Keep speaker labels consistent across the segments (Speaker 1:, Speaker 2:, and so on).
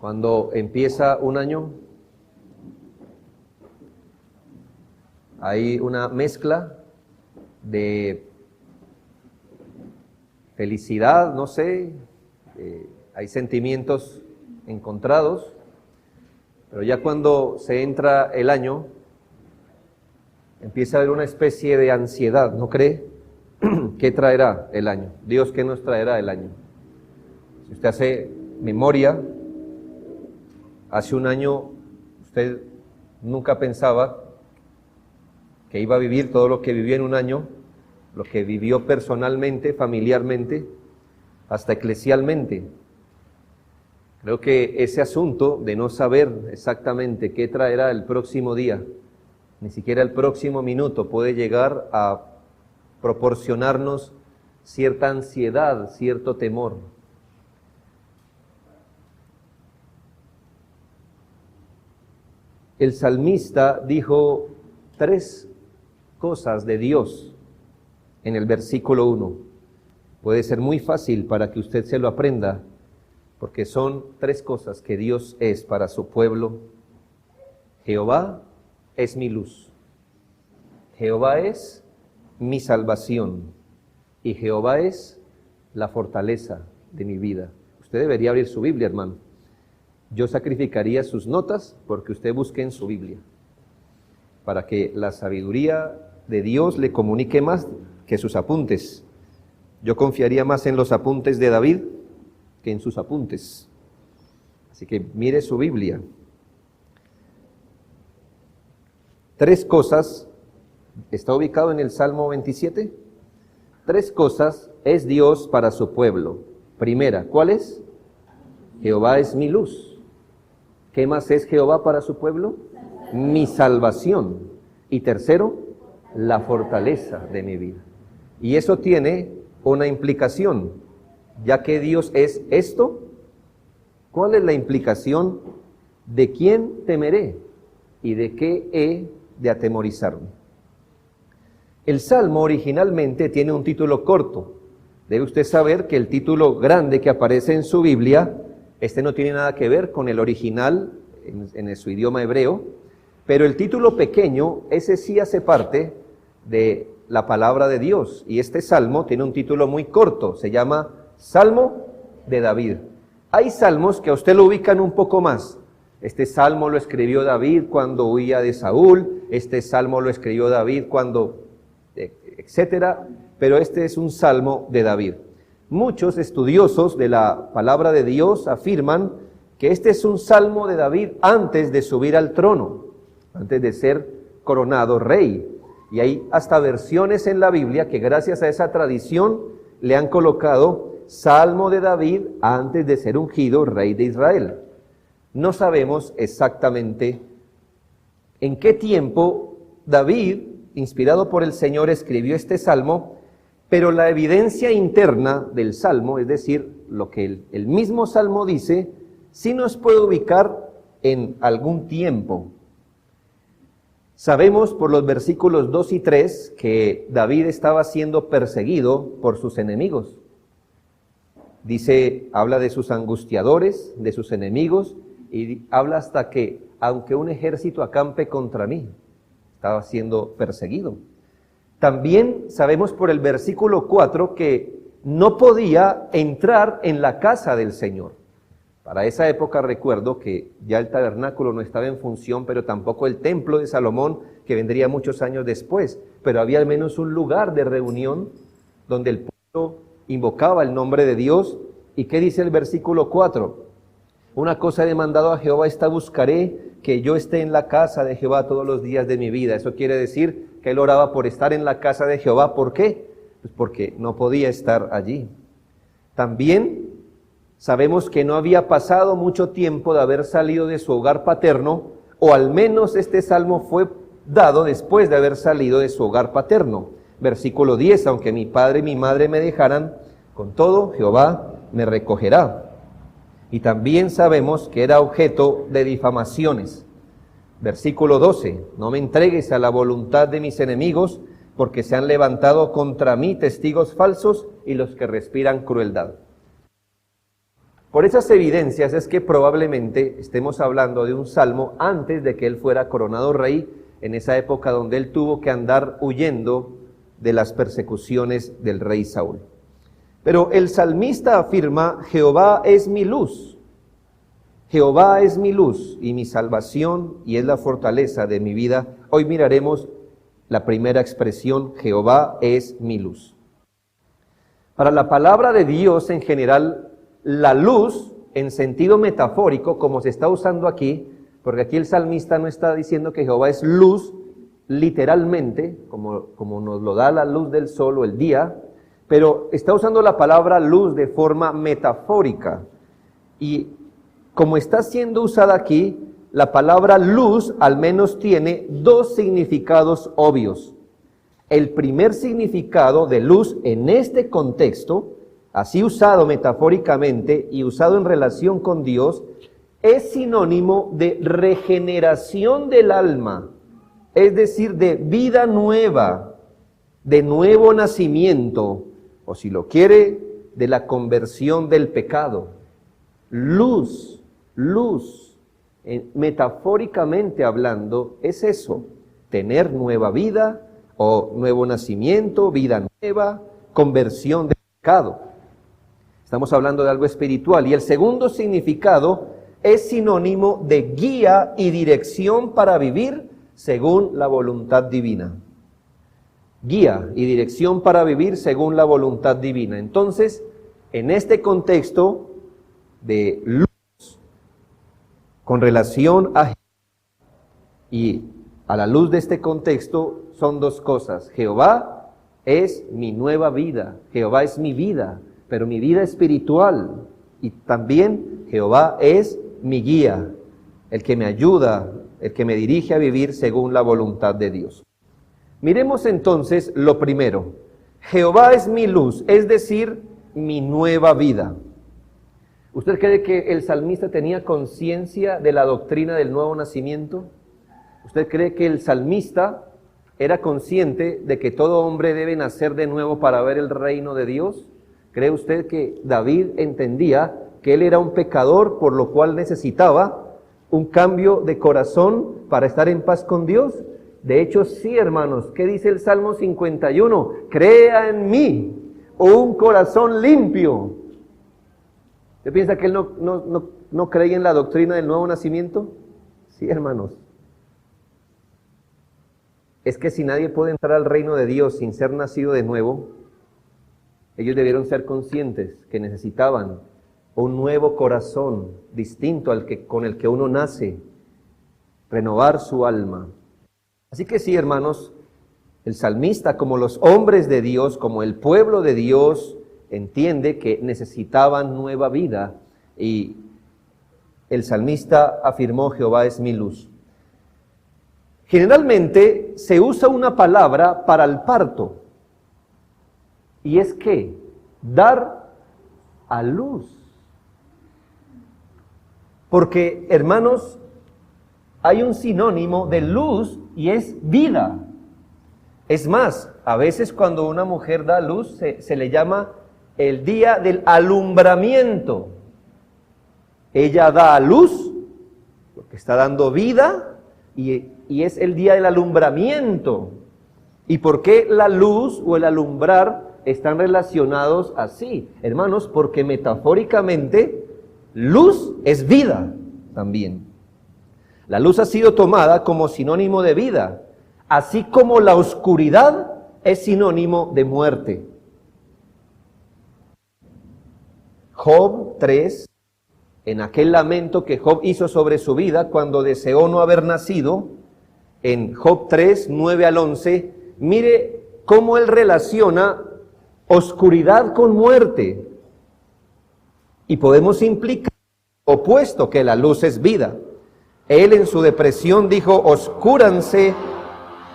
Speaker 1: Cuando empieza un año, hay una mezcla de felicidad, no sé, hay sentimientos encontrados, pero ya cuando se entra el año, empieza a haber una especie de ansiedad, ¿no cree? ¿Qué traerá el año? Dios, ¿qué nos traerá el año? Si usted hace memoria, hace un año usted nunca pensaba que iba a vivir todo lo que vivió en un año, lo que vivió personalmente, familiarmente, hasta eclesialmente. Creo que ese asunto de no saber exactamente qué traerá el próximo día, ni siquiera el próximo minuto, puede llegar a proporcionarnos cierta ansiedad, cierto temor. El salmista dijo 3 cosas de Dios en el versículo 1. Puede ser muy fácil para que usted se lo aprenda, porque son 3 cosas que Dios es para su pueblo. Jehová es mi luz, Jehová es mi salvación y Jehová es la fortaleza de mi vida. Usted debería abrir su Biblia, hermano. Yo sacrificaría sus notas porque usted busque en su Biblia, para que la sabiduría de Dios le comunique más que sus apuntes. Yo confiaría más en los apuntes de David que en sus apuntes. Así que mire su Biblia. 3 cosas, está ubicado en el Salmo 27. 3 cosas es Dios para su pueblo. Primera, ¿cuál es? Jehová es mi luz. ¿Qué más es Jehová para su pueblo? Mi salvación. Y tercero, la fortaleza de mi vida. Y eso tiene una implicación. Ya que Dios es esto, ¿cuál es la implicación de quién temeré y de qué he de atemorizarme? El Salmo originalmente tiene un título corto. Debe usted saber que el título grande que aparece en su Biblia, este no tiene nada que ver con el original en su idioma hebreo, pero el título pequeño, ese sí hace parte de la palabra de Dios. Y este Salmo tiene un título muy corto, se llama Salmo de David. Hay salmos que a usted lo ubican un poco más. Este salmo lo escribió David cuando huía de Saúl, este salmo lo escribió David cuando, etcétera, pero este es un salmo de David. Muchos estudiosos de la palabra de Dios afirman que este es un salmo de David antes de subir al trono, antes de ser coronado rey. Y hay hasta versiones en la Biblia que gracias a esa tradición le han colocado Salmo de David antes de ser ungido rey de Israel. No sabemos exactamente en qué tiempo David, inspirado por el Señor, escribió este salmo, pero la evidencia interna del salmo, es decir, lo que el mismo salmo dice, sí nos puede ubicar en algún tiempo. Sabemos por los versículos 2 y 3 que David estaba siendo perseguido por sus enemigos. Dice, habla de sus angustiadores, de sus enemigos, y habla hasta que, aunque un ejército acampe contra mí, estaba siendo perseguido. También sabemos por el versículo 4 que no podía entrar en la casa del Señor. Para esa época recuerdo que ya el tabernáculo no estaba en función, pero tampoco el templo de Salomón, que vendría muchos años después, pero había al menos un lugar de reunión donde el pueblo invocaba el nombre de Dios. ¿Y qué dice el versículo 4? Una cosa he demandado a Jehová, esta buscaré, que yo esté en la casa de Jehová todos los días de mi vida. Eso quiere decir que él oraba por estar en la casa de Jehová. ¿Por qué? Pues porque no podía estar allí. También sabemos que no había pasado mucho tiempo de haber salido de su hogar paterno, o al menos este salmo fue dado después de haber salido de su hogar paterno. Versículo 10, aunque mi padre y mi madre me dejaran, con todo Jehová me recogerá. Y también sabemos que era objeto de difamaciones. Versículo 12, no me entregues a la voluntad de mis enemigos, porque se han levantado contra mí testigos falsos y los que respiran crueldad. Por esas evidencias es que probablemente estemos hablando de un salmo antes de que él fuera coronado rey, en esa época donde él tuvo que andar huyendo de las persecuciones del rey Saúl. Pero el salmista afirma: Jehová es mi luz. Jehová es mi luz y mi salvación, y es la fortaleza de mi vida. Hoy miraremos la primera expresión: Jehová es mi luz. Para la palabra de Dios en general, la luz en sentido metafórico, como se está usando aquí, porque aquí el salmista no está diciendo que Jehová es luz literalmente, como nos lo da la luz del sol o el día, pero está usando la palabra luz de forma metafórica. Y como está siendo usada aquí, la palabra luz al menos tiene dos significados obvios. El primer significado de luz en este contexto, así usado metafóricamente y usado en relación con Dios, es sinónimo de regeneración del alma, es decir, de vida nueva, de nuevo nacimiento, o si lo quiere, de la conversión del pecado. Luz, metafóricamente hablando, es eso: tener nueva vida o nuevo nacimiento, vida nueva, conversión del pecado. Estamos hablando de algo espiritual. Y el segundo significado es sinónimo de guía y dirección para vivir según la voluntad divina. Guía y dirección para vivir según la voluntad divina. Entonces, en este contexto de luz, con relación a y a la luz de este contexto, son dos cosas: Jehová es mi nueva vida, Jehová es mi vida, pero mi vida espiritual, y también Jehová es mi guía, el que me ayuda, el que me dirige a vivir según la voluntad de Dios. Miremos entonces lo primero: Jehová es mi luz, es decir, mi nueva vida. ¿Usted cree que el salmista tenía conciencia de la doctrina del nuevo nacimiento? ¿Usted cree que el salmista era consciente de que todo hombre debe nacer de nuevo para ver el reino de Dios? ¿Cree usted que David entendía que él era un pecador, por lo cual necesitaba un cambio de corazón para estar en paz con Dios? De hecho, sí, hermanos. ¿Qué dice el Salmo 51? Crea en mí un corazón limpio. ¿Usted piensa que él no creía en la doctrina del nuevo nacimiento? Sí, hermanos. Es que si nadie puede entrar al reino de Dios sin ser nacido de nuevo, ellos debieron ser conscientes que necesitaban un nuevo corazón distinto al que con el que uno nace, renovar su alma. Así que sí, hermanos, el salmista, como los hombres de Dios, como el pueblo de Dios, entiende que necesitaban nueva vida, y el salmista afirmó: Jehová es mi luz. Generalmente se usa una palabra para el parto, y es que dar a luz. Porque, hermanos, hay un sinónimo de luz y es vida. Es más, a veces cuando una mujer da a luz se le llama el día del alumbramiento. Ella da a luz, porque está dando vida, y es el día del alumbramiento. ¿Y por qué la luz o el alumbrar están relacionados así? Hermanos, porque metafóricamente luz es vida también. La luz ha sido tomada como sinónimo de vida, así como la oscuridad es sinónimo de muerte. Job 3, en aquel lamento que Job hizo sobre su vida cuando deseó no haber nacido, en Job 3, 9 al 11, mire cómo él relaciona oscuridad con muerte. Y podemos implicar opuesto, que la luz es vida. Él en su depresión dijo: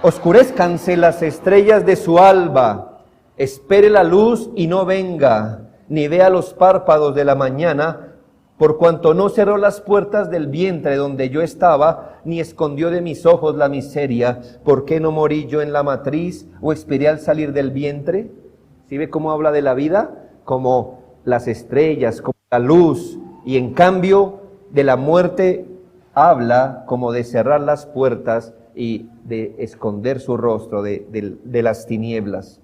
Speaker 1: oscurezcanse las estrellas de su alba, espere la luz y no venga, ni vea los párpados de la mañana, por cuanto no cerró las puertas del vientre donde yo estaba, ni escondió de mis ojos la miseria. ¿Por qué no morí yo en la matriz, o expiré al salir del vientre? ¿Sí ve cómo habla de la vida? Como las estrellas, como la luz, Y en cambio de la muerte habla como de cerrar las puertas y de esconder su rostro de las tinieblas.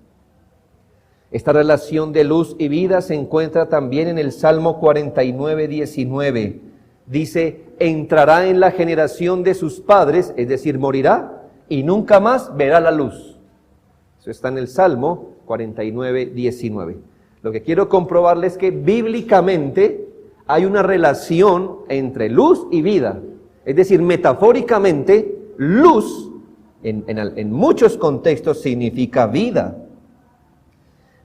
Speaker 1: Esta relación de luz y vida se encuentra también en el Salmo 49, 19. Dice, entrará en la generación de sus padres, es decir, morirá, y nunca más verá la luz. Eso está en el Salmo 49, 19. Lo que quiero comprobarles es que bíblicamente hay una relación entre luz y vida. Es decir, metafóricamente, luz en muchos contextos significa vida.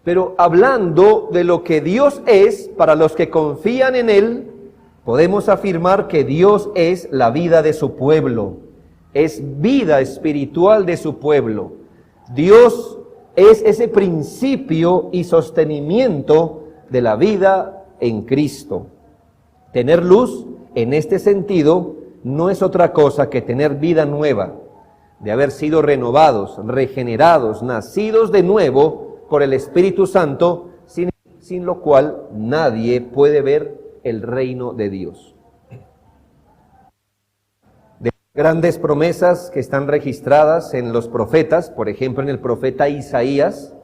Speaker 1: Pero hablando de lo que Dios es, para los que confían en Él, podemos afirmar que Dios es la vida de su pueblo, es vida espiritual de su pueblo. Dios es ese principio y sostenimiento de la vida en Cristo. Tener luz, en este sentido, no es otra cosa que tener vida nueva, de haber sido renovados, regenerados, nacidos de nuevo por el Espíritu Santo, sin lo cual nadie puede ver el reino de Dios. De grandes promesas que están registradas en los profetas, por ejemplo en el profeta Isaías,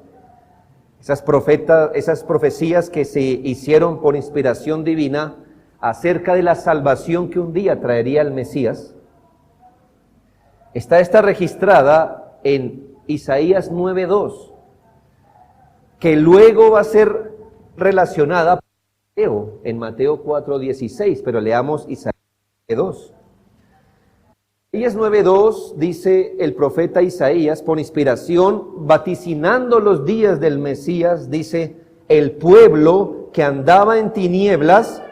Speaker 1: esas profecías que se hicieron por inspiración divina acerca de la salvación que un día traería el Mesías, está esta registrada en Isaías 9:2, que luego va a ser relacionada en Mateo 4:16, pero leamos Isaías 9:2. Isaías 9:2 dice el profeta Isaías, por inspiración, vaticinando los días del Mesías, dice, el pueblo que andaba en tinieblas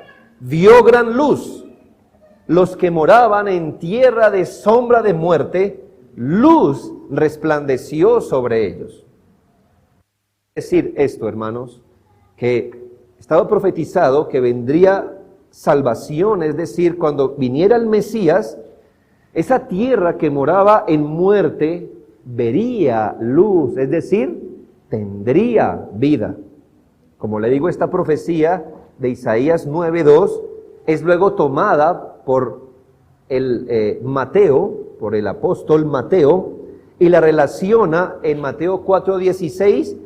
Speaker 1: vio gran luz, los que moraban en tierra de sombra de muerte, luz resplandeció sobre ellos. Es decir esto, hermanos, que estaba profetizado que vendría salvación, es decir, cuando viniera el Mesías, esa tierra que moraba en muerte vería luz, es decir, tendría vida. Como le digo, esta profecía de Isaías 9:2 es luego tomada por el Mateo, por el apóstol Mateo, y la relaciona en Mateo 4:16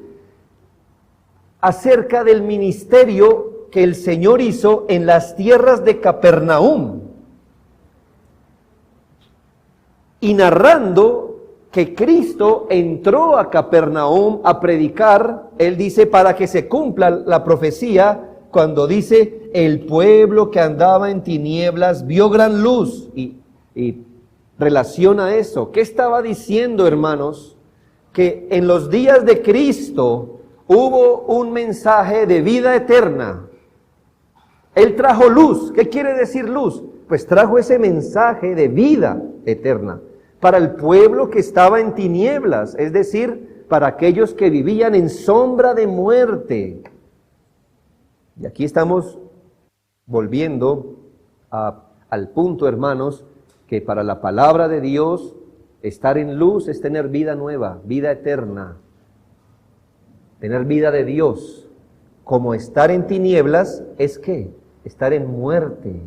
Speaker 1: acerca del ministerio que el Señor hizo en las tierras de Capernaum, y narrando que Cristo entró a Capernaum a predicar. Él dice, para que se cumpla la profecía, cuando dice, el pueblo que andaba en tinieblas vio gran luz, y relaciona eso. ¿Qué estaba diciendo, hermanos? Que en los días de Cristo hubo un mensaje de vida eterna. Él trajo luz. ¿Qué quiere decir luz? Pues trajo ese mensaje de vida eterna para el pueblo que estaba en tinieblas, es decir, para aquellos que vivían en sombra de muerte. Y aquí estamos volviendo al punto, hermanos, que para la palabra de Dios, estar en luz es tener vida nueva, vida eterna, tener vida de Dios. Como estar en tinieblas es ¿qué? Estar en muerte,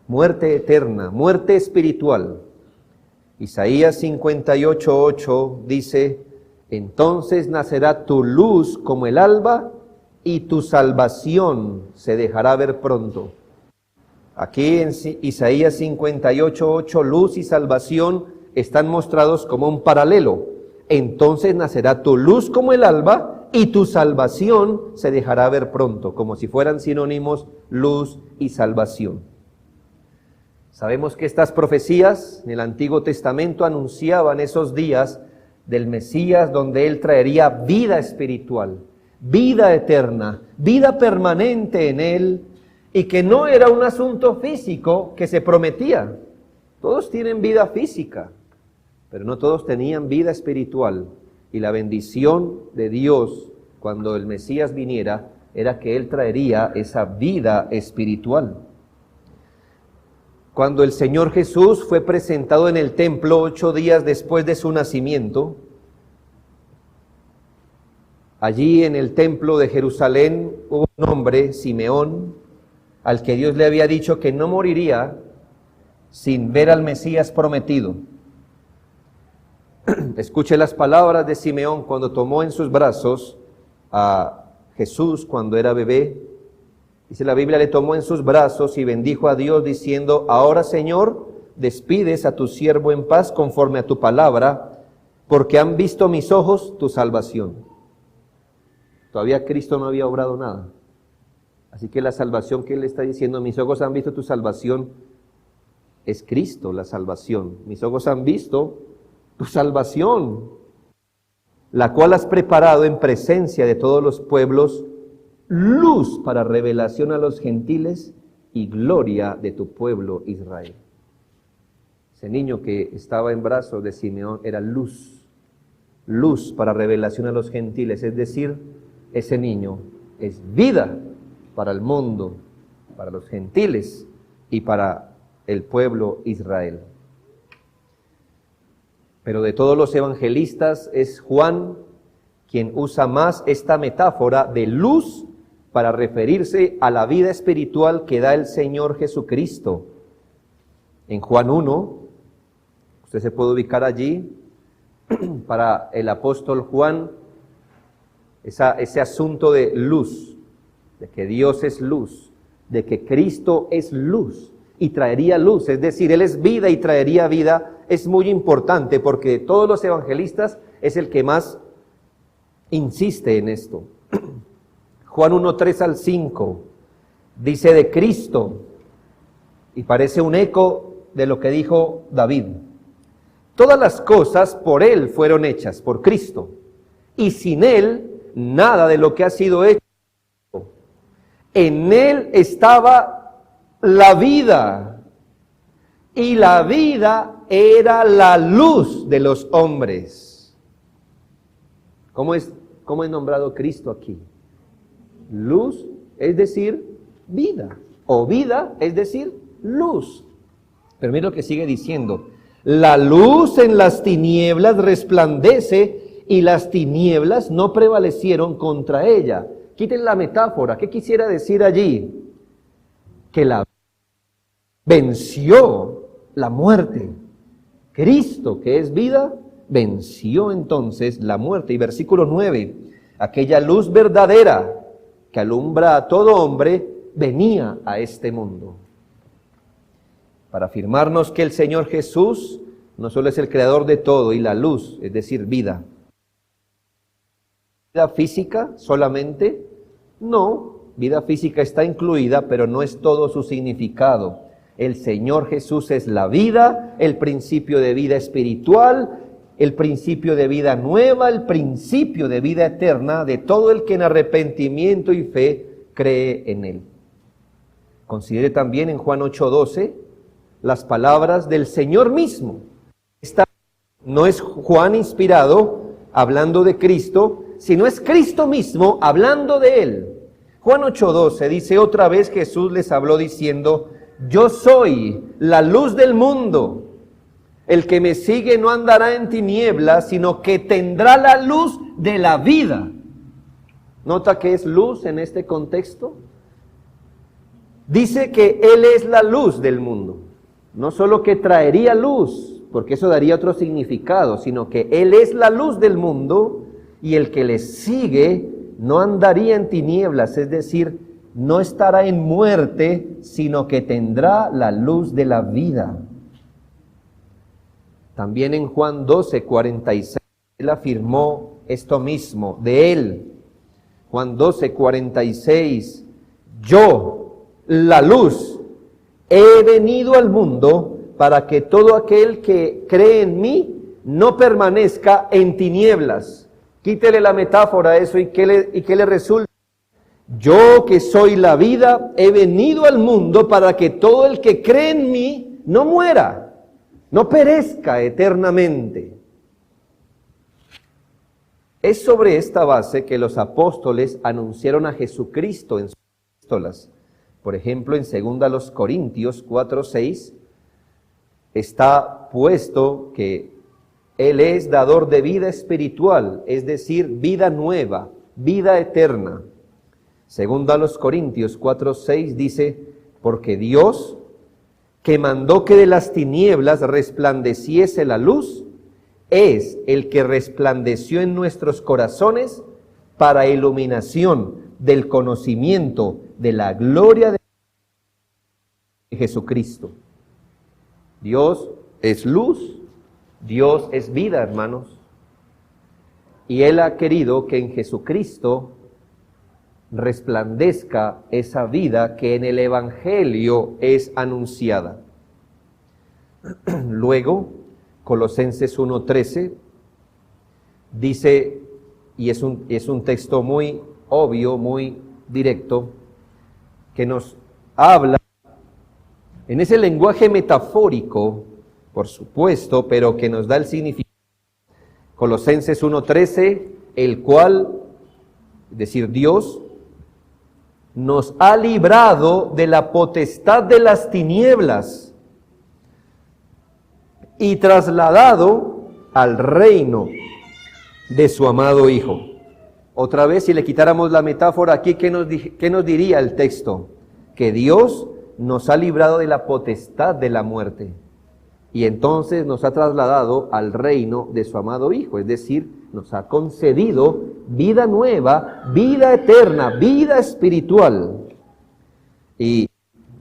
Speaker 1: muerte eterna, muerte espiritual. Isaías 58:8 dice, entonces nacerá tu luz como el alba y tu salvación se dejará ver pronto. Aquí en Isaías 58:8, luz y salvación están mostrados como un paralelo. Entonces nacerá tu luz como el alba y tu salvación se dejará ver pronto, como si fueran sinónimos luz y salvación. Sabemos que estas profecías en el Antiguo Testamento anunciaban esos días del Mesías donde Él traería vida espiritual, vida eterna, vida permanente en Él, y que no era un asunto físico que se prometía. Todos tienen vida física, pero no todos tenían vida espiritual. Y la bendición de Dios cuando el Mesías viniera era que Él traería esa vida espiritual. Cuando el Señor Jesús fue presentado en el templo 8 días después de su nacimiento, allí en el templo de Jerusalén hubo un hombre, Simeón, al que Dios le había dicho que no moriría sin ver al Mesías prometido. Escuche las palabras de Simeón cuando tomó en sus brazos a Jesús cuando era bebé. Dice la Biblia, le tomó en sus brazos y bendijo a Dios diciendo: ahora, Señor, despides a tu siervo en paz conforme a tu palabra, porque han visto mis ojos tu salvación. Todavía Cristo no había obrado nada. Así que la salvación que él está diciendo, mis ojos han visto tu salvación, es Cristo la salvación. Mis ojos han visto tu salvación, la cual has preparado en presencia de todos los pueblos, luz para revelación a los gentiles y gloria de tu pueblo Israel. Ese niño que estaba en brazos de Simeón era luz, luz para revelación a los gentiles, es decir, ese niño es vida para el mundo, para los gentiles y para el pueblo Israel. Pero de todos los evangelistas es Juan quien usa más esta metáfora de luz para referirse a la vida espiritual que da el Señor Jesucristo. En Juan 1, usted se puede ubicar allí, para el apóstol Juan, ese asunto de luz, de que Dios es luz, de que Cristo es luz y traería luz, es decir, Él es vida y traería vida, es muy importante porque de todos los evangelistas es el que más insiste en esto. Juan 1, 3 al 5, dice de Cristo, y parece un eco de lo que dijo David: todas las cosas por Él fueron hechas, por Cristo, y sin Él nada de lo que ha sido hecho. En Él estaba la vida, y la vida era la luz de los hombres. ¿Cómo es nombrado Cristo aquí? Luz, es decir, vida, o vida, es decir, luz. Pero mira lo que sigue diciendo: la luz en las tinieblas resplandece y las tinieblas no prevalecieron contra ella. Quiten la metáfora. ¿Qué quisiera decir allí? Que la venció la muerte. Cristo, que es vida, venció entonces la muerte. Y versículo 9, aquella luz verdadera que alumbra a todo hombre, venía a este mundo para afirmarnos que el Señor Jesús no solo es el creador de todo y la luz, es decir, vida. ¿Vida física solamente? No, vida física está incluida, pero no es todo su significado. El Señor Jesús es la vida, el principio de vida espiritual, el principio de vida nueva, el principio de vida eterna de todo el que en arrepentimiento y fe cree en Él. Considere también en Juan 8:12 las palabras del Señor mismo. No es Juan inspirado hablando de Cristo, sino es Cristo mismo hablando de Él. Juan 8:12 dice: otra vez Jesús les habló diciendo: yo soy la luz del mundo. El que me sigue no andará en tinieblas, sino que tendrá la luz de la vida. ¿Nota que es luz en este contexto? Dice que Él es la luz del mundo. No solo que traería luz, porque eso daría otro significado, sino que Él es la luz del mundo y el que le sigue no andaría en tinieblas, es decir, no estará en muerte, sino que tendrá la luz de la vida. También en Juan 12:46, Él afirmó esto mismo de Él. Juan 12:46, yo, la luz, he venido al mundo para que todo aquel que cree en mí no permanezca en tinieblas. Quítele la metáfora a eso y ¿qué le resulta? Yo que soy la vida, he venido al mundo para que todo el que cree en mí no muera, no perezca eternamente. Es sobre esta base que los apóstoles anunciaron a Jesucristo en sus epístolas. Por ejemplo, en 2 Corintios 4:6 está puesto que Él es dador de vida espiritual, es decir, vida nueva, vida eterna. Segunda a los Corintios 4:6 dice, porque Dios, que mandó que de las tinieblas resplandeciese la luz, es el que resplandeció en nuestros corazones para iluminación del conocimiento de la gloria de Jesucristo. Dios es luz, Dios es vida, hermanos. Y Él ha querido que en Jesucristo resplandezca esa vida que en el Evangelio es anunciada. Luego, Colosenses 1:13 dice, y es un texto muy obvio, muy directo, que nos habla en ese lenguaje metafórico, por supuesto, pero que nos da el significado. Colosenses 1:13, el cual, es decir, Dios, nos ha librado de la potestad de las tinieblas y trasladado al reino de su amado Hijo. Otra vez, si le quitáramos la metáfora aquí, ¿qué nos diría el texto? Que Dios nos ha librado de la potestad de la muerte y entonces nos ha trasladado al reino de su amado Hijo, es decir, nos ha concedido vida nueva, vida eterna, vida espiritual. Y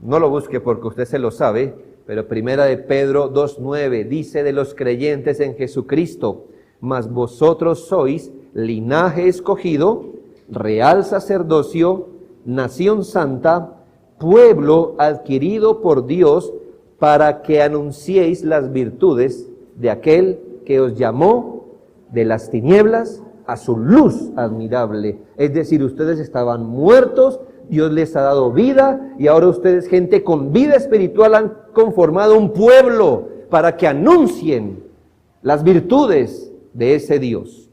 Speaker 1: no lo busque porque usted se lo sabe, pero primera de Pedro 2:9 dice de los creyentes en Jesucristo, mas vosotros sois linaje escogido, real sacerdocio, nación santa, pueblo adquirido por Dios, para que anunciéis las virtudes de aquel que os llamó de las tinieblas a su luz admirable. Es decir, ustedes estaban muertos, Dios les ha dado vida y ahora ustedes, gente con vida espiritual, han conformado un pueblo para que anuncien las virtudes de ese Dios.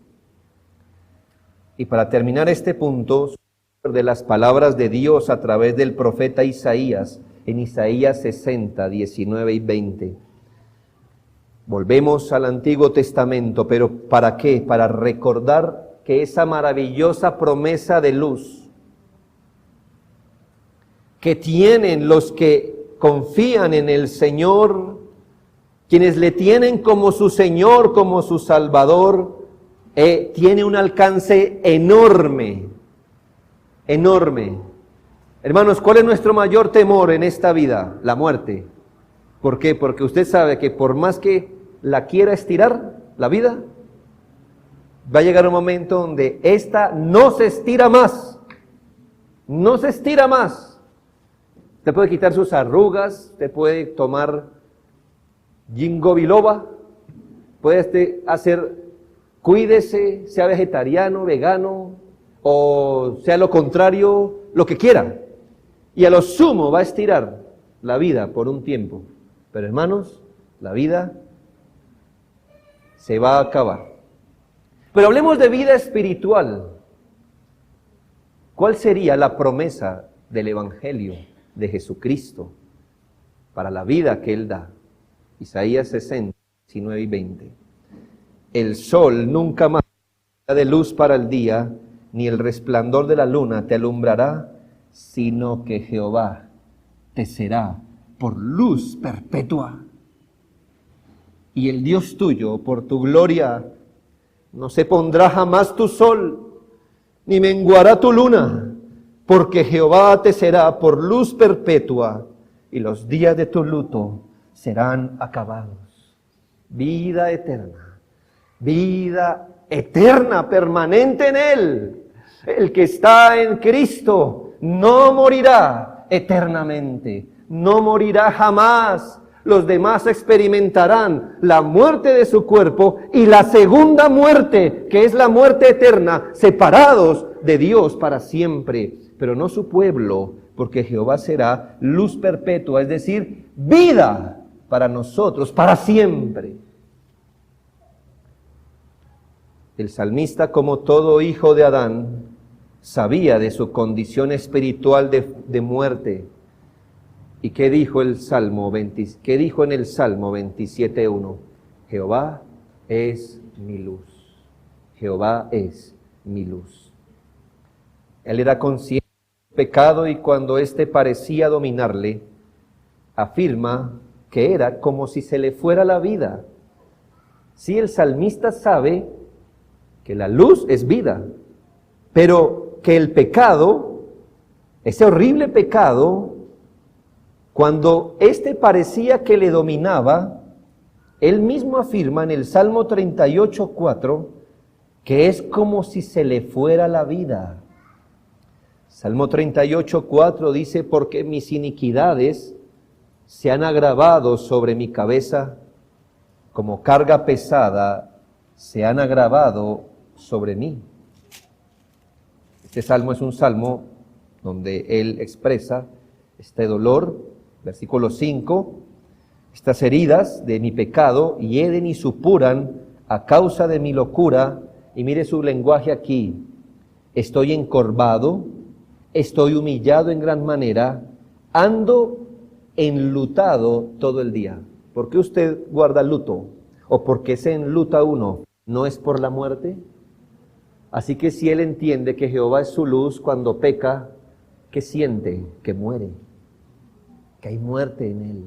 Speaker 1: Y para terminar este punto de las palabras de Dios a través del profeta Isaías, en Isaías 60, 19 y 20. Volvemos al Antiguo Testamento, pero ¿para qué? Para recordar que esa maravillosa promesa de luz que tienen los que confían en el Señor, quienes le tienen como su Señor, como su Salvador, tiene un alcance enorme, enorme. Hermanos, ¿cuál es nuestro mayor temor en esta vida? La muerte. ¿Por qué? Porque usted sabe que por más que la quiera estirar, la vida, va a llegar un momento donde esta no se estira más. No se estira más. Usted puede quitar sus arrugas, usted puede tomar ginkgo biloba, puede cuídese, sea vegetariano, vegano, o sea lo contrario, lo que quiera. Y a lo sumo va a estirar la vida por un tiempo. Pero hermanos, la vida se va a acabar. Pero hablemos de vida espiritual. ¿Cuál sería la promesa del Evangelio de Jesucristo para la vida que Él da? Isaías 60, 19 y 20. El sol nunca más será de luz para el día, ni el resplandor de la luna te alumbrará, sino que Jehová te será por luz perpetua. Y el Dios tuyo, por tu gloria, no se pondrá jamás tu sol, ni menguará tu luna, porque Jehová te será por luz perpetua, y los días de tu luto serán acabados. Vida eterna, permanente en Él. El que está en Cristo no morirá eternamente, no morirá jamás. Los demás experimentarán la muerte de su cuerpo y la segunda muerte, que es la muerte eterna, separados de Dios para siempre, pero no su pueblo, porque Jehová será luz perpetua, es decir, vida para nosotros, para siempre. El salmista, como todo hijo de Adán, sabía de su condición espiritual de muerte. ¿Y qué dijo en el Salmo 27:1? Jehová es mi luz. Jehová es mi luz. Él era consciente pecado y cuando éste parecía dominarle, afirma que era como si se le fuera la vida. Sí, el salmista sabe que la luz es vida, pero que el pecado, ese horrible pecado, cuando éste parecía que le dominaba, él mismo afirma en el Salmo 38:4 que es como si se le fuera la vida. Salmo 38:4 dice, porque mis iniquidades se han agravado sobre mi cabeza, como carga pesada se han agravado sobre mí. Este salmo es un salmo donde él expresa este dolor, versículo 5, estas heridas de mi pecado hieden y supuran a causa de mi locura. Y mire su lenguaje aquí, estoy encorvado, estoy humillado en gran manera, ando enlutado todo el día. ¿Por qué usted guarda luto? ¿O por qué se enluta uno? ¿No es por la muerte? Así que si él entiende que Jehová es su luz, cuando peca, ¿qué siente? Que muere, que hay muerte en él.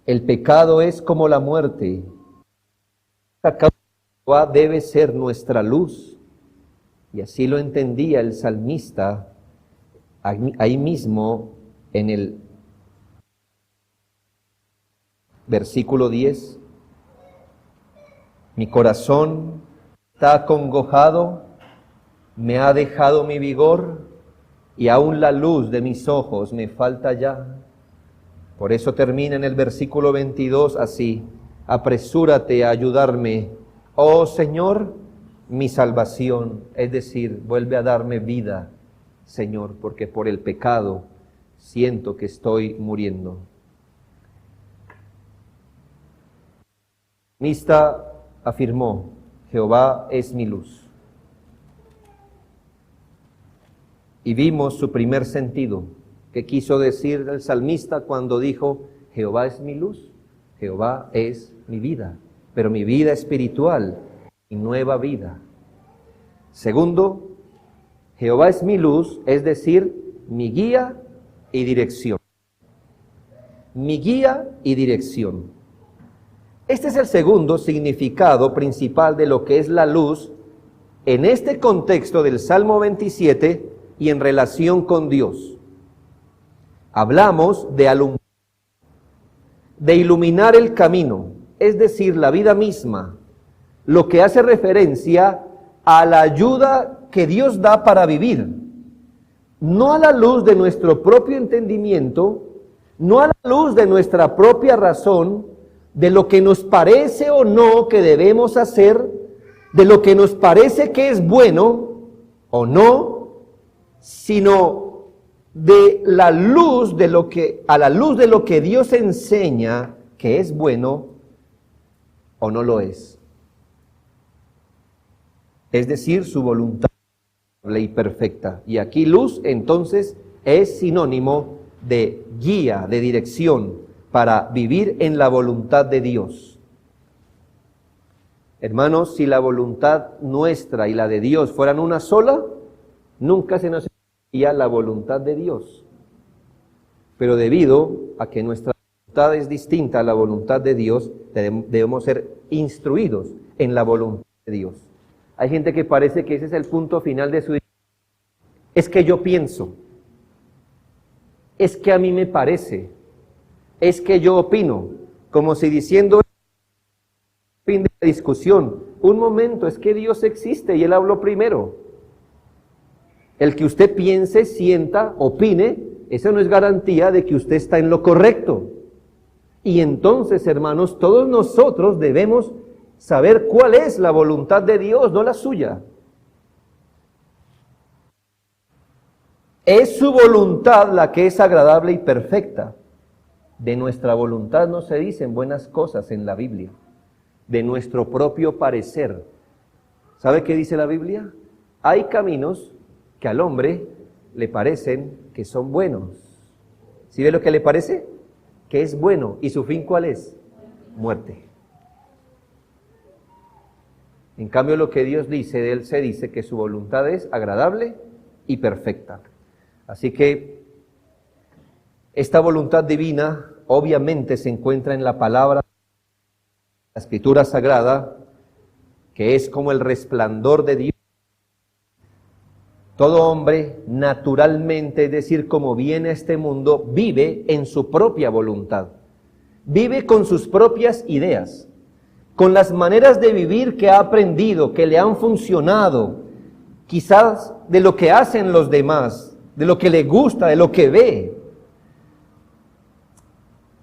Speaker 1: El pecado es como la muerte. Esta causa de Jehová debe ser nuestra luz. Y así lo entendía el salmista ahí mismo en el versículo 10. Mi corazón está acongojado, me ha dejado mi vigor y aún la luz de mis ojos me falta ya. Por eso termina en el versículo 22 así, apresúrate a ayudarme, oh Señor, mi salvación, es decir, vuelve a darme vida, Señor, porque por el pecado siento que estoy muriendo. El salmista afirmó, Jehová es mi luz. Y vimos su primer sentido, que quiso decir el salmista cuando dijo, Jehová es mi luz, Jehová es mi vida, pero mi vida espiritual y nueva vida. Segundo, Jehová es mi luz, es decir, mi guía y dirección. Mi guía y dirección. Este es el segundo significado principal de lo que es la luz en este contexto del Salmo 27 y en relación con Dios. Hablamos de alumbrar, de iluminar el camino, es decir, la vida misma, lo que hace referencia a la ayuda que Dios da para vivir, no a la luz de nuestro propio entendimiento, no a la luz de nuestra propia razón, de lo que nos parece o no que debemos hacer, de lo que nos parece que es bueno o no, sino de la luz de lo que, a la luz de lo que Dios enseña que es bueno o no lo es. Es decir, su voluntad y perfecta. Y aquí luz entonces es sinónimo de guía, de dirección para vivir en la voluntad de Dios. Hermanos, si la voluntad nuestra y la de Dios fueran una sola, nunca se nos explicaría la voluntad de Dios. Pero debido a que nuestra voluntad es distinta a la voluntad de Dios, debemos ser instruidos en la voluntad de Dios. Hay gente que parece que ese es el punto final de su vida. Es que yo pienso, es que a mí me parece, es que yo opino, como si diciendo, fin de la discusión, un momento, es que Dios existe y Él habló primero. El que usted piense, sienta, opine, eso no es garantía de que usted está en lo correcto. Y entonces, hermanos, todos nosotros debemos saber cuál es la voluntad de Dios, no la suya. Es su voluntad la que es agradable y perfecta. De nuestra voluntad no se dicen buenas cosas en la Biblia. De nuestro propio parecer. ¿Sabe qué dice la Biblia? Hay caminos que al hombre le parecen que son buenos. ¿Sí ve lo que le parece? Que es bueno. ¿Y su fin cuál es? Muerte. En cambio, lo que Dios dice de Él se dice que su voluntad es agradable y perfecta. Así que esta voluntad divina obviamente se encuentra en la palabra, la Escritura Sagrada, que es como el resplandor de Dios. Todo hombre naturalmente, es decir, como viene a este mundo, vive en su propia voluntad. Vive con sus propias ideas, con las maneras de vivir que ha aprendido, que le han funcionado, quizás de lo que hacen los demás, de lo que le gusta, de lo que ve.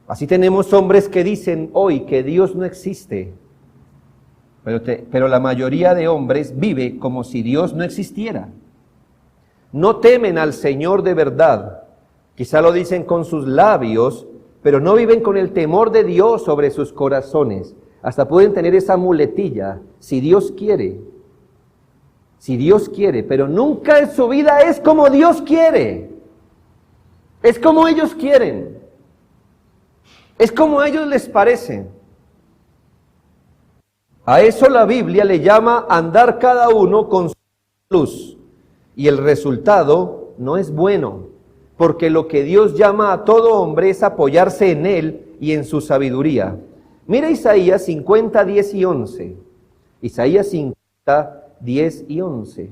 Speaker 1: Así tenemos hombres que dicen hoy que Dios no existe, pero la mayoría de hombres vive como si Dios no existiera. No temen al Señor de verdad, quizá lo dicen con sus labios, pero no viven con el temor de Dios sobre sus corazones. Hasta pueden tener esa muletilla, si Dios quiere, pero nunca en su vida es como Dios quiere, es como ellos quieren, es como a ellos les parece. A eso la Biblia le llama andar cada uno con su luz, y el resultado no es bueno, porque lo que Dios llama a todo hombre es apoyarse en Él y en su sabiduría. Mira Isaías 50, 10 y 11. Isaías 50, 10 y 11.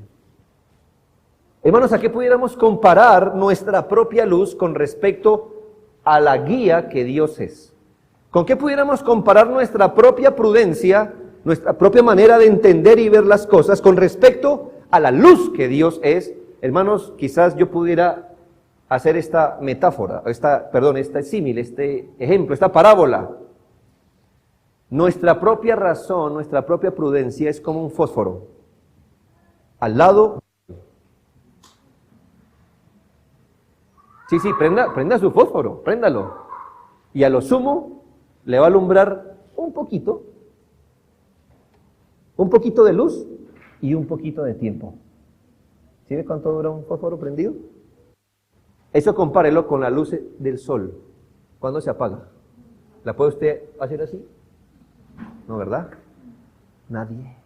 Speaker 1: Hermanos, ¿a qué pudiéramos comparar nuestra propia luz con respecto a la guía que Dios es? ¿Con qué pudiéramos comparar nuestra propia prudencia, nuestra propia manera de entender y ver las cosas con respecto a la luz que Dios es? Hermanos, quizás yo pudiera hacer esta metáfora, este símil, este ejemplo, esta parábola. Nuestra propia razón, nuestra propia prudencia es como un fósforo. Al lado, sí, prenda su fósforo, préndalo. Y a lo sumo le va a alumbrar un poquito de luz y un poquito de tiempo. ¿Sí ve cuánto dura un fósforo prendido? Eso compárelo con la luz del sol. ¿Cuándo se apaga? ¿La puede usted hacer así? No, ¿verdad? Nadie.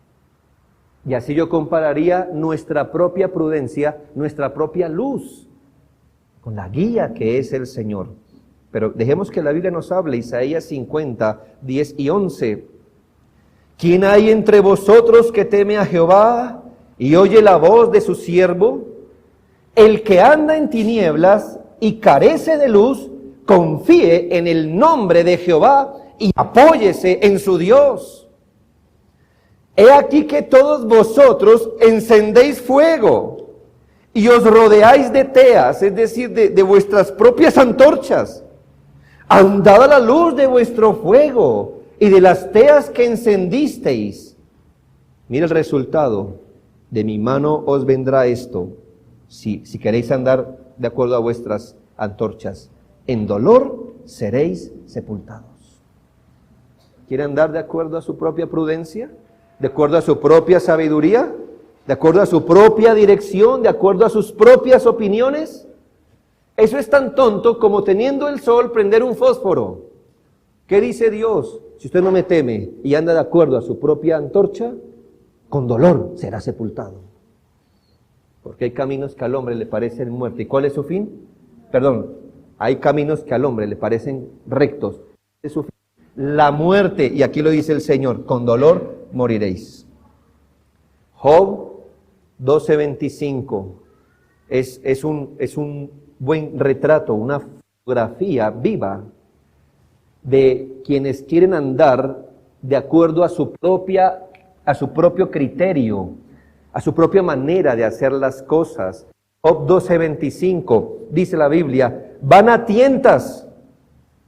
Speaker 1: Y así yo compararía nuestra propia prudencia, nuestra propia luz, con la guía que es el Señor. Pero dejemos que la Biblia nos hable, Isaías 50, 10 y 11. ¿Quién hay entre vosotros que teme a Jehová y oye la voz de su siervo? El que anda en tinieblas y carece de luz, confíe en el nombre de Jehová y apóyese en su Dios. He aquí que todos vosotros encendéis fuego y os rodeáis de teas, es decir, de vuestras propias antorchas. Andad a la luz de vuestro fuego y de las teas que encendisteis. Mira el resultado. De mi mano os vendrá esto, si queréis andar de acuerdo a vuestras antorchas. En dolor seréis sepultados. ¿Quiere andar de acuerdo a su propia prudencia? ¿De acuerdo a su propia sabiduría? ¿De acuerdo a su propia dirección? ¿De acuerdo a sus propias opiniones? Eso es tan tonto como teniendo el sol prender un fósforo. ¿Qué dice Dios? Si usted no me teme y anda de acuerdo a su propia antorcha, con dolor será sepultado. Porque hay caminos que al hombre le parecen muerte. ¿Y cuál es su fin? Hay caminos que al hombre le parecen rectos. ¿Cuál es su fin? La muerte. Y aquí lo dice el Señor, con dolor moriréis. Job 12:25 es un buen retrato, una fotografía viva de quienes quieren andar de acuerdo a su propio criterio, a su propia manera de hacer las cosas. Job 12:25 dice la Biblia: van a tientas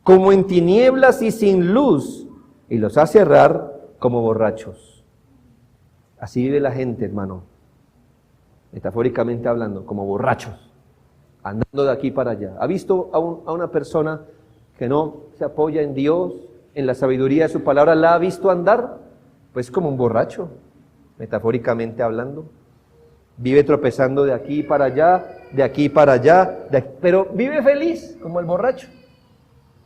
Speaker 1: como en tinieblas y sin luz, y los hace errar como borrachos. Así vive la gente, hermano, metafóricamente hablando, como borrachos, andando de aquí para allá. ¿Ha visto a una persona que no se apoya en Dios, en la sabiduría de su palabra? ¿La ha visto andar? Pues como un borracho, metafóricamente hablando. Vive tropezando de aquí para allá, de aquí para allá, pero vive feliz como el borracho,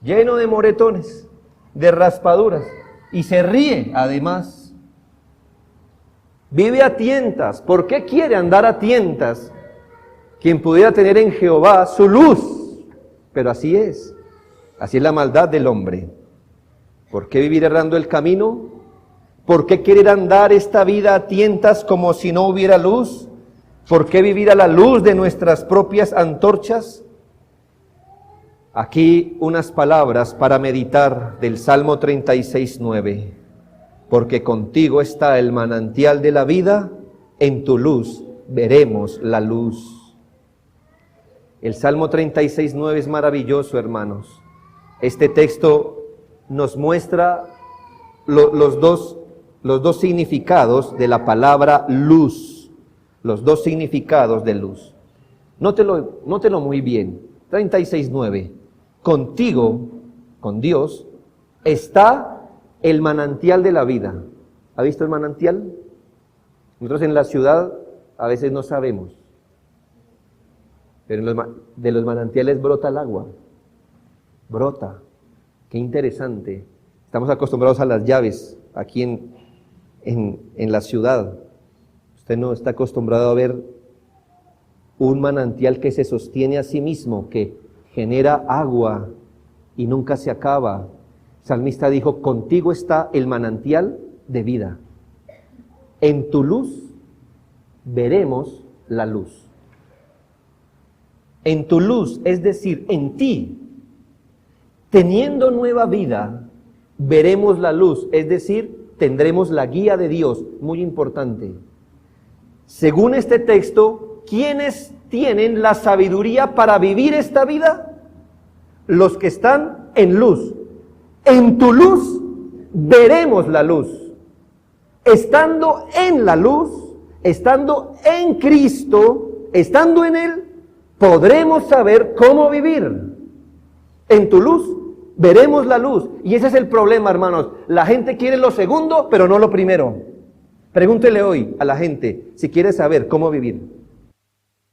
Speaker 1: lleno de moretones, de raspaduras, y se ríe además. Vive a tientas. ¿Por qué quiere andar a tientas? Quien pudiera tener en Jehová su luz. Pero así es la maldad del hombre. ¿Por qué vivir errando el camino? ¿Por qué querer andar esta vida a tientas como si no hubiera luz? ¿Por qué vivir a la luz de nuestras propias antorchas? Aquí unas palabras para meditar del Salmo 36:9. Porque contigo está el manantial de la vida, en tu luz veremos la luz. El Salmo 36:9 es maravilloso, hermanos. Este texto nos muestra los dos significados de la palabra luz. Los dos significados de luz. Nótelo muy bien. 36:9. Contigo, con Dios, está el manantial de la vida. ¿Ha visto el manantial? Nosotros en la ciudad a veces no sabemos. Pero de los manantiales brota el agua. Brota. Qué interesante. Estamos acostumbrados a las llaves aquí en la ciudad. Usted no está acostumbrado a ver un manantial que se sostiene a sí mismo, que genera agua y nunca se acaba. El salmista dijo, contigo está el manantial de vida. En tu luz veremos la luz. En tu luz, es decir, en ti, teniendo nueva vida, veremos la luz, es decir, tendremos la guía de Dios, muy importante. Según este texto, ¿quiénes tienen la sabiduría para vivir esta vida? Los que están en luz. En tu luz veremos la luz. Estando en la luz, estando en Cristo, estando en Él, podremos saber cómo vivir. En tu luz veremos la luz. Y ese es el problema, hermanos. La gente quiere lo segundo, pero no lo primero. Pregúntele hoy a la gente si quiere saber cómo vivir.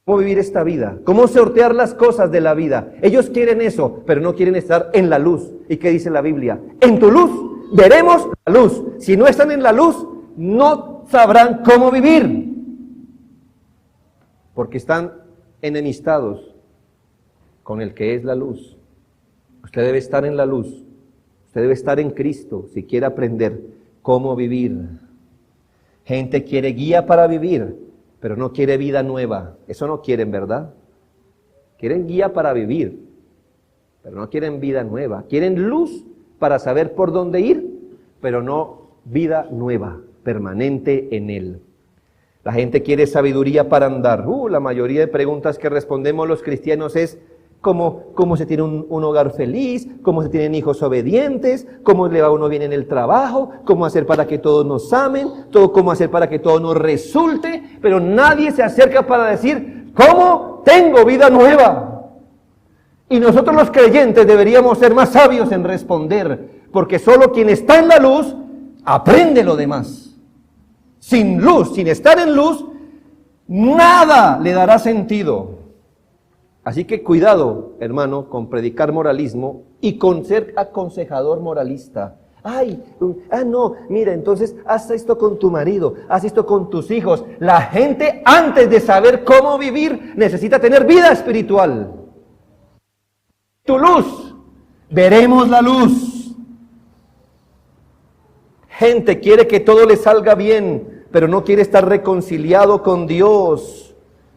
Speaker 1: Cómo vivir esta vida. Cómo sortear las cosas de la vida. Ellos quieren eso, pero no quieren estar en la luz. ¿Y qué dice la Biblia? En tu luz veremos la luz. Si no están en la luz, no sabrán cómo vivir. Porque están enemistados con el que es la luz. Usted debe estar en la luz. Usted debe estar en Cristo si quiere aprender cómo vivir. Gente quiere guía para vivir, pero no quiere vida nueva. Eso no quieren, ¿verdad? Quieren guía para vivir, pero no quieren vida nueva. Quieren luz para saber por dónde ir, pero no vida nueva, permanente en Él. La gente quiere sabiduría para andar. La mayoría de preguntas que respondemos los cristianos es cómo se tiene un hogar feliz, cómo se tienen hijos obedientes, cómo le va a uno bien en el trabajo, cómo hacer para que todos nos amen, cómo hacer para que todo nos resulte, pero nadie se acerca para decir, ¿cómo tengo vida nueva? Y nosotros los creyentes deberíamos ser más sabios en responder, porque solo quien está en la luz aprende lo demás. Sin luz, sin estar en luz, nada le dará sentido. Así que cuidado, hermano, con predicar moralismo y con ser aconsejador moralista. No, mira, entonces haz esto con tu marido, haz esto con tus hijos. La gente, antes de saber cómo vivir, necesita tener vida espiritual. Tu luz, veremos la luz. Gente quiere que todo le salga bien, pero no quiere estar reconciliado con Dios.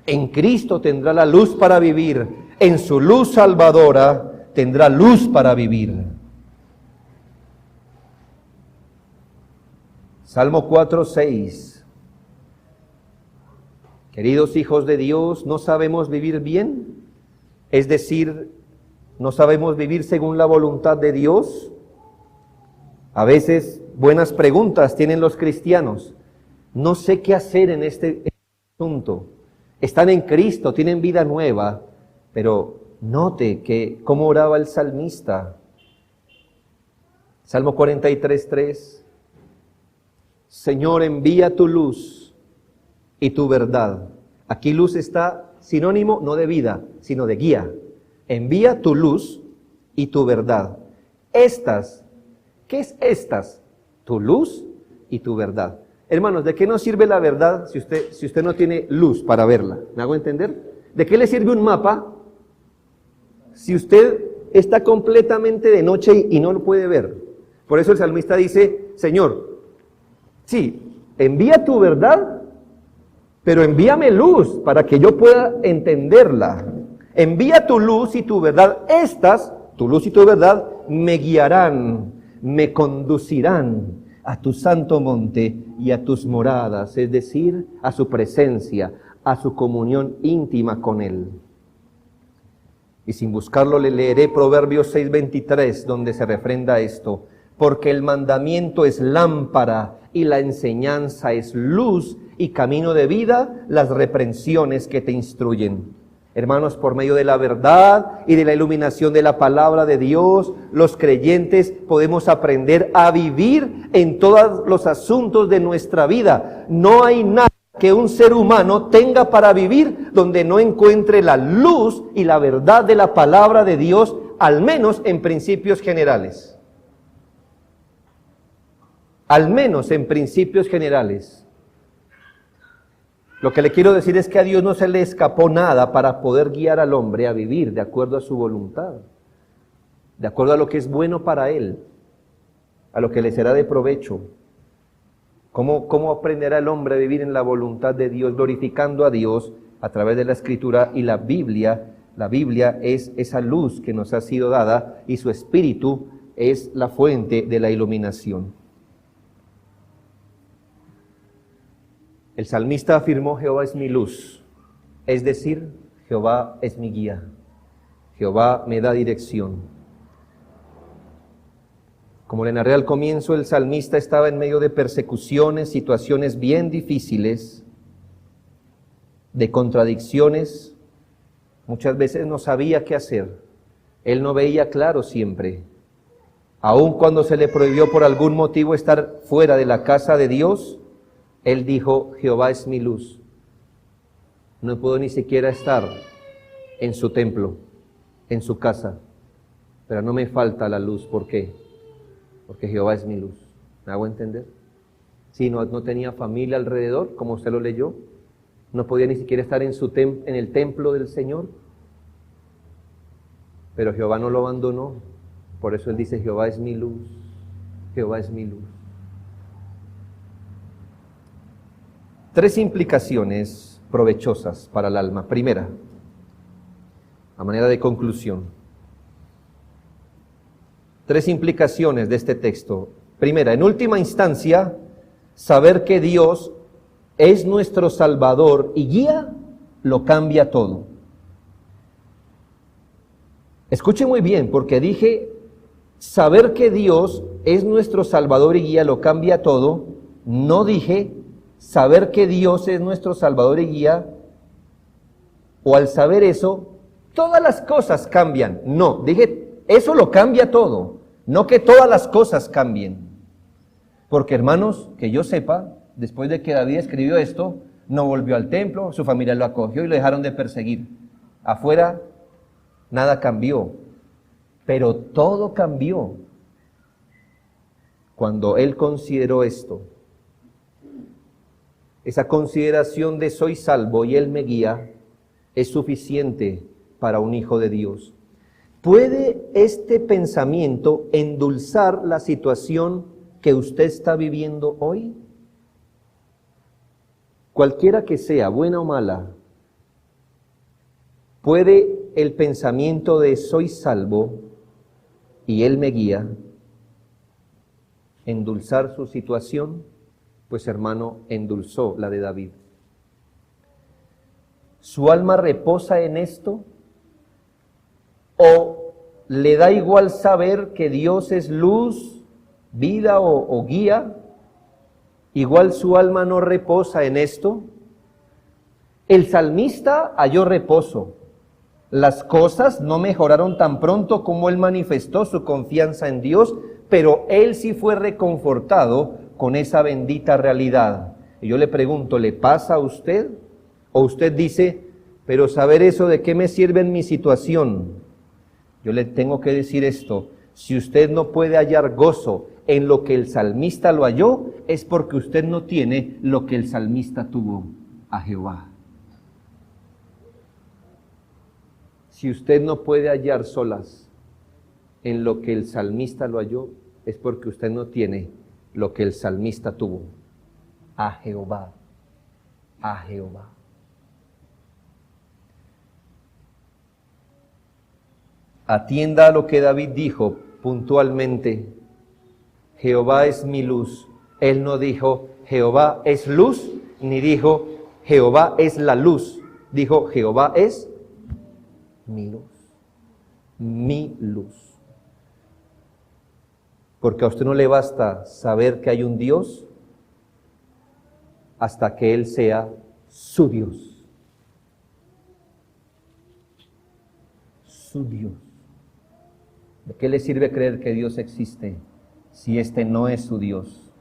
Speaker 1: En Cristo tendrá la luz para vivir. En su luz salvadora tendrá luz para vivir. Salmo 4:6. Queridos hijos de Dios, ¿no sabemos vivir bien? Es decir, ¿no sabemos vivir según la voluntad de Dios? A veces buenas preguntas tienen los cristianos. No sé qué hacer en este asunto. Están en Cristo, tienen vida nueva, pero note que cómo oraba el salmista. Salmo 43:3. Señor, envía tu luz y tu verdad. Aquí luz está sinónimo no de vida, sino de guía. Envía tu luz y tu verdad. Estas, ¿qué es estas? Tu luz y tu verdad. Hermanos, ¿de qué nos sirve la verdad si usted no tiene luz para verla? ¿Me hago entender? ¿De qué le sirve un mapa si usted está completamente de noche y no lo puede ver? Por eso el salmista dice, Señor, sí, envía tu verdad, pero envíame luz para que yo pueda entenderla. Envía tu luz y tu verdad. Tu luz y tu verdad, me guiarán, me conducirán a tu santo monte y a tus moradas, es decir, a su presencia, a su comunión íntima con Él. Y sin buscarlo le leeré Proverbios 6:23, donde se refrenda esto. Porque el mandamiento es lámpara y la enseñanza es luz y camino de vida, las reprensiones que te instruyen. Hermanos, por medio de la verdad y de la iluminación de la palabra de Dios, los creyentes podemos aprender a vivir en todos los asuntos de nuestra vida. No hay nada que un ser humano tenga para vivir donde no encuentre la luz y la verdad de la palabra de Dios, al menos en principios generales. Al menos en principios generales. Lo que le quiero decir es que a Dios no se le escapó nada para poder guiar al hombre a vivir de acuerdo a su voluntad, de acuerdo a lo que es bueno para él, a lo que le será de provecho. ¿Cómo aprenderá el hombre a vivir en la voluntad de Dios, glorificando a Dios a través de la Escritura y la Biblia? La Biblia es esa luz que nos ha sido dada y su Espíritu es la fuente de la iluminación. El salmista afirmó, Jehová es mi luz, es decir, Jehová es mi guía, Jehová me da dirección. Como le narré al comienzo, el salmista estaba en medio de persecuciones, situaciones bien difíciles, de contradicciones, muchas veces no sabía qué hacer, él no veía claro siempre. Aun cuando se le prohibió por algún motivo estar fuera de la casa de Dios, él dijo, Jehová es mi luz. No puedo ni siquiera estar en su templo, en su casa, pero no me falta la luz. ¿Por qué? Porque Jehová es mi luz. ¿Me hago entender? Sí, no tenía familia alrededor, como usted lo leyó. No podía ni siquiera estar en el templo del Señor. Pero Jehová no lo abandonó. Por eso él dice, Jehová es mi luz. Jehová es mi luz. 3 implicaciones provechosas para el alma. Primera, a manera de conclusión. 3 implicaciones de este texto. Primera, en última instancia, saber que Dios es nuestro Salvador y guía, lo cambia todo. Escuche muy bien, porque dije, saber que Dios es nuestro Salvador y guía, lo cambia todo. No dije, saber que Dios es nuestro Salvador y guía, o al saber eso, todas las cosas cambian. No, dije, eso lo cambia todo, no que todas las cosas cambien. Porque hermanos, que yo sepa, después de que David escribió esto, no volvió al templo, su familia lo acogió y lo dejaron de perseguir. Afuera, nada cambió, pero todo cambió cuando él consideró esto. Esa consideración de soy salvo y Él me guía es suficiente para un hijo de Dios. ¿Puede este pensamiento endulzar la situación que usted está viviendo hoy? Cualquiera que sea, buena o mala, ¿puede el pensamiento de soy salvo y Él me guía endulzar su situación? Pues hermano, endulzó la de David. ¿Su alma reposa en esto? ¿O le da igual saber que Dios es luz, vida o guía? ¿Igual su alma no reposa en esto? El salmista halló reposo. Las cosas no mejoraron tan pronto como él manifestó su confianza en Dios, pero él sí fue reconfortado con esa bendita realidad. Y yo le pregunto, ¿le pasa a usted? ¿O usted dice, pero saber eso de qué me sirve en mi situación? Yo le tengo que decir esto, Si usted no puede hallar gozo en lo que el salmista lo halló, es porque usted no tiene lo que el salmista tuvo, a Jehová. Si usted no puede hallar solas en lo que el salmista lo halló, es porque usted no tiene lo que el salmista tuvo, a Jehová, a Jehová. Atienda a lo que David dijo puntualmente: Jehová es mi luz. Él no dijo Jehová es luz, ni dijo Jehová es la luz. Dijo Jehová es mi luz, mi luz. Porque a usted no le basta saber que hay un Dios hasta que Él sea su Dios. Su Dios. ¿De qué le sirve creer que Dios existe si este no es su Dios?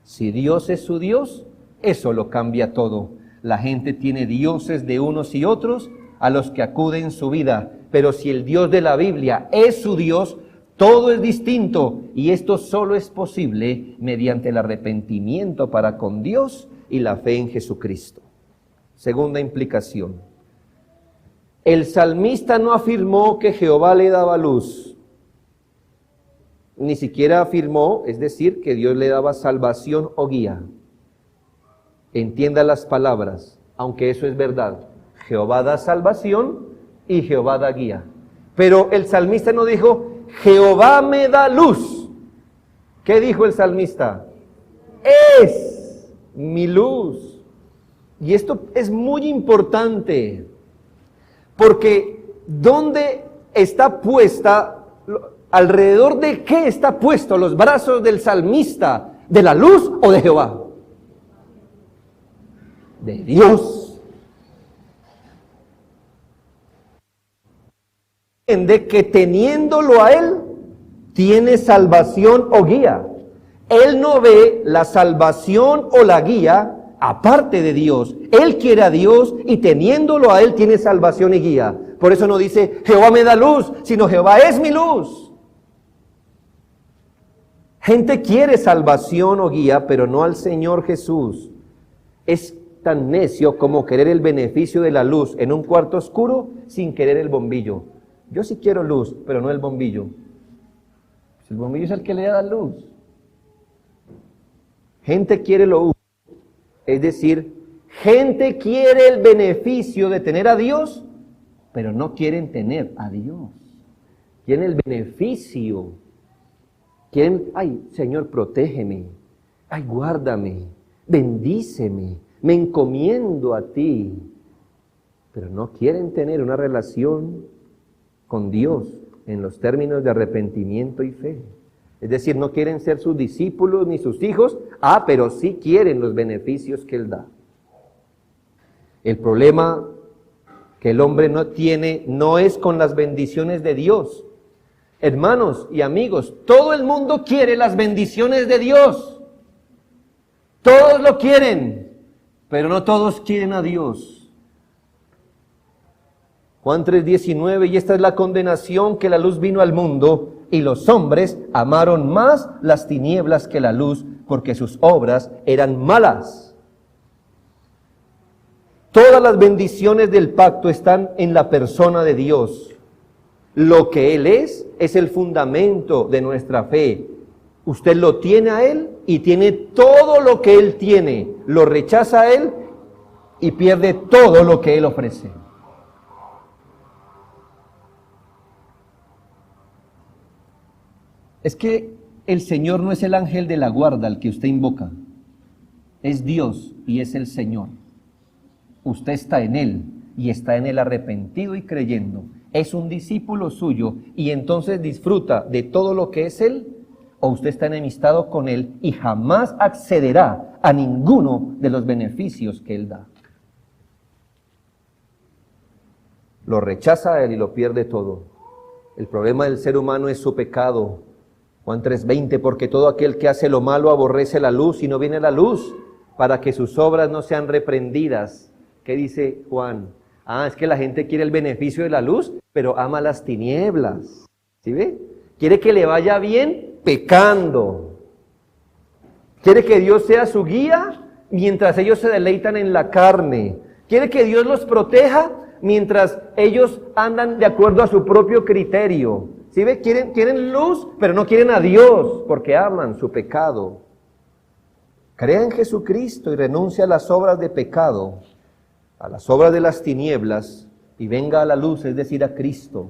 Speaker 1: Si Dios es su Dios, eso lo cambia todo. La gente tiene dioses de unos y otros a los que acude en su vida. Pero si el Dios de la Biblia es su Dios, todo es distinto. Y esto solo es posible mediante el arrepentimiento para con Dios y la fe en Jesucristo. Segunda implicación. El salmista no afirmó que Jehová le daba luz. Ni siquiera afirmó, es decir, que Dios le daba salvación o guía. Entienda las palabras, aunque eso es verdad. Jehová da salvación y Jehová da guía. Pero el salmista no dijo, Jehová me da luz. ¿Qué dijo el salmista? Es mi luz. Y esto es muy importante. Porque ¿dónde está puesta, alrededor de qué está puesto los brazos del salmista? ¿De la luz o de Jehová? De Dios. De que teniéndolo a Él, tiene salvación o guía. Él no ve la salvación o la guía aparte de Dios. Él quiere a Dios y teniéndolo a Él tiene salvación y guía. Por eso no dice Jehová me da luz, sino Jehová es mi luz. Gente quiere salvación o guía, pero no al Señor Jesús. Es tan necio como querer el beneficio de la luz en un cuarto oscuro sin querer el bombillo. Yo sí quiero luz, pero no el bombillo. Pues el bombillo es el que le da luz. Gente quiere lo útil. Es decir, gente quiere el beneficio de tener a Dios, pero no quieren tener a Dios. Quieren el beneficio. Quieren, ay, Señor, protégeme. Ay, guárdame. Bendíceme. Me encomiendo a ti. Pero no quieren tener una relación con Dios en los términos de arrepentimiento y fe. Es decir, no quieren ser sus discípulos ni sus hijos, pero sí quieren los beneficios que Él da. El problema que el hombre no tiene no es con las bendiciones de Dios. Hermanos y amigos, todo el mundo quiere las bendiciones de Dios. Todos lo quieren, pero no todos quieren a Dios. Juan 3:19, y esta es la condenación, que la luz vino al mundo, y los hombres amaron más las tinieblas que la luz, porque sus obras eran malas. Todas las bendiciones del pacto están en la persona de Dios. Lo que Él es el fundamento de nuestra fe. Usted lo tiene a Él y tiene todo lo que Él tiene. Lo rechaza a Él y pierde todo lo que Él ofrece. Es que el Señor no es el ángel de la guarda al que usted invoca. Es Dios y es el Señor. Usted está en Él y está en Él arrepentido y creyendo. Es un discípulo suyo y entonces disfruta de todo lo que es Él, o usted está enemistado con Él y jamás accederá a ninguno de los beneficios que Él da. Lo rechaza a Él y lo pierde todo. El problema del ser humano es su pecado. Juan 3:20, porque todo aquel que hace lo malo aborrece la luz y no viene a la luz, para que sus obras no sean reprendidas. ¿Qué dice Juan? Es que la gente quiere el beneficio de la luz, pero ama las tinieblas. ¿Sí ve? Quiere que le vaya bien pecando. Quiere que Dios sea su guía mientras ellos se deleitan en la carne. Quiere que Dios los proteja mientras ellos andan de acuerdo a su propio criterio. ¿Sí ve? Quieren luz, pero no quieren a Dios porque aman su pecado. Crea en Jesucristo y renuncia a las obras de pecado, a las obras de las tinieblas, y venga a la luz, es decir, a Cristo.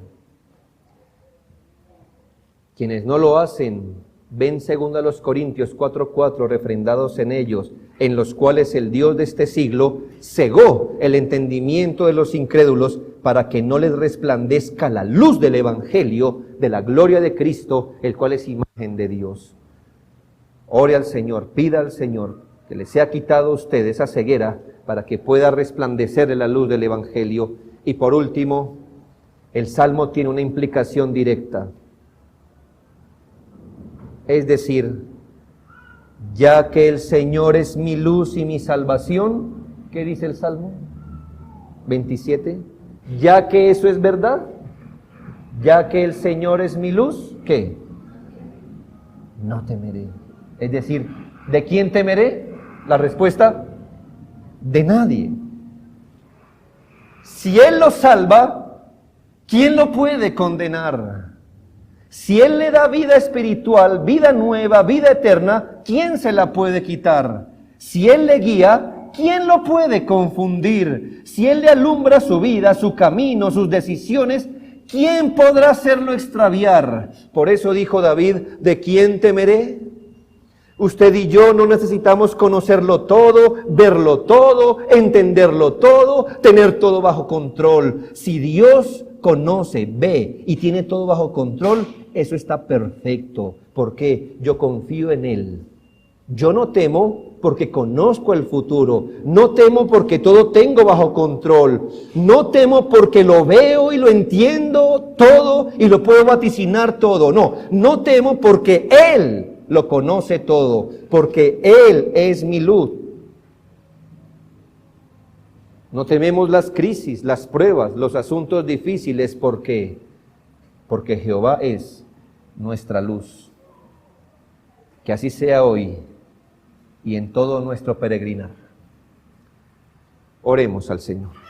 Speaker 1: Quienes no lo hacen, ven según a los Corintios 4:4, refrendados en ellos, en los cuales el Dios de este siglo cegó el entendimiento de los incrédulos para que no les resplandezca la luz del Evangelio de la gloria de Cristo, el cual es imagen de Dios. Ore al Señor, pida al Señor que le sea quitado a usted esa ceguera para que pueda resplandecer en la luz del Evangelio. Y por último, el Salmo tiene una implicación directa. Es decir, ya que el Señor es mi luz y mi salvación, ¿qué dice el Salmo 27? Ya que eso es verdad, ya que el Señor es mi luz, ¿qué? No temeré. Es decir, ¿de quién temeré? La respuesta, de nadie. Si Él lo salva, ¿quién lo puede condenar? Si Él le da vida espiritual, vida nueva, vida eterna, ¿quién se la puede quitar? Si Él le guía, ¿quién lo puede confundir? Si Él le alumbra su vida, su camino, sus decisiones, ¿quién podrá hacerlo extraviar? Por eso dijo David, ¿de quién temeré? Usted y yo no necesitamos conocerlo todo, verlo todo, entenderlo todo, tener todo bajo control. Si Dios conoce, ve y tiene todo bajo control, eso está perfecto. ¿Por qué? Yo confío en Él. Yo no temo porque conozco el futuro. No temo porque todo tengo bajo control. No temo porque lo veo y lo entiendo todo y lo puedo vaticinar todo. No temo porque Él lo conoce todo, porque Él es mi luz. No tememos las crisis, las pruebas, los asuntos difíciles, porque Jehová es nuestra luz. Que así sea hoy y en todo nuestro peregrinar. Oremos al Señor.